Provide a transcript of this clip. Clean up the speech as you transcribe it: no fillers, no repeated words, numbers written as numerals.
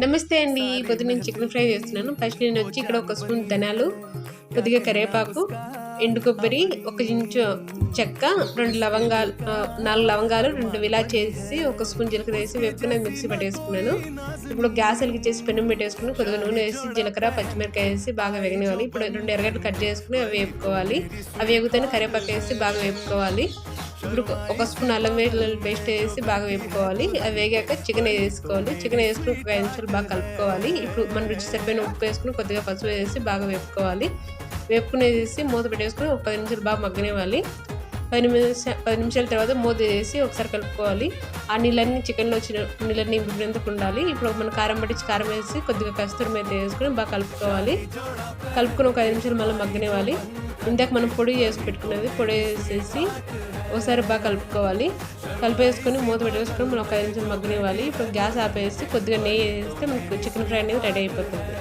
నమస్తే అండి. పొద్దున్న నేను చికెన్ ఫ్రై చేస్తున్నాను. ఫస్ట్ నేనొచ్చి ఇక్కడ ఒక స్పూన్ ధనియాలు, కొద్దిగా కరివేపాకు, ఎండు కొబ్బరి, ఒక ఇంచు చెక్క, 2 లవంగాలు 4 లవంగాలు, 2 ఇలాచేసి, ఒక స్పూన్ జీలకర్ర వేసి వేపుకొని మిక్సీ పట్టేసుకున్నాను. ఇప్పుడు గ్యాస్ వెలిగించేసి పెనం పెట్టేసుకుని కొద్దిగా నూనె వేసి జీలకర్ర, పచ్చిమిరపకాయ వేసి బాగా వేగనివ్వాలి. ఇప్పుడు 2 ఎర్రగడ్డలు కట్ చేసుకుని అవి వేపుకోవాలి. అవి వేగుతూనే కరివేపాకు వేసి బాగా వేపుకోవాలి. ఇప్పుడు ఒక స్పూన్ అల్లం వెల్లుల్లి పేస్ట్ వేసి బాగా వేపుకోవాలి. అది వేగాక చికెన్ వేసుకోవాలి. చికెన్ వేసుకుని ఒక 5 నిమిషాలు బాగా కలుపుకోవాలి. ఇప్పుడు మన రుచి సరిపోయిన ఉప్పు వేసుకుని కొద్దిగా పసుపు వేసి బాగా వేపుకోవాలి. వేపుకునేసి మూత పెట్టేసుకుని ఒక 10 నిమిషాలు బాగా మగ్గనివ్వాలి. 10 నిమిషాల తర్వాత మూత వేసి ఒకసారి కలుపుకోవాలి. ఆ నీళ్ళన్నీ చికెన్లో వచ్చిన నీళ్ళన్నీ ఇంపినందుకు ఉండాలి. ఇప్పుడు మన కారం పట్టించి కారం వేసి కొద్దిగా కస్తూరి మేతి వేసుకుని బాగా కలుపుకోవాలి. కలుపుకొని ఒక 5 నిమిషాలు మళ్ళీ మగ్గనివ్వాలి. ఇందాక మనం పొడి చేసి పెట్టుకున్నది పొడి వేసేసి ఒకసారి బాగా కలుపుకోవాలి. కలిపేసుకొని మూత పెట్టేసుకొని మనం ఒక 5 నిమిషాలు మగ్గనివ్వాలి. ఇప్పుడు గ్యాస్ ఆపేసి కొద్దిగా నెయ్యి వేస్తే మనకు చికెన్ ఫ్రై అనేది రెడీ అయిపోతుంది.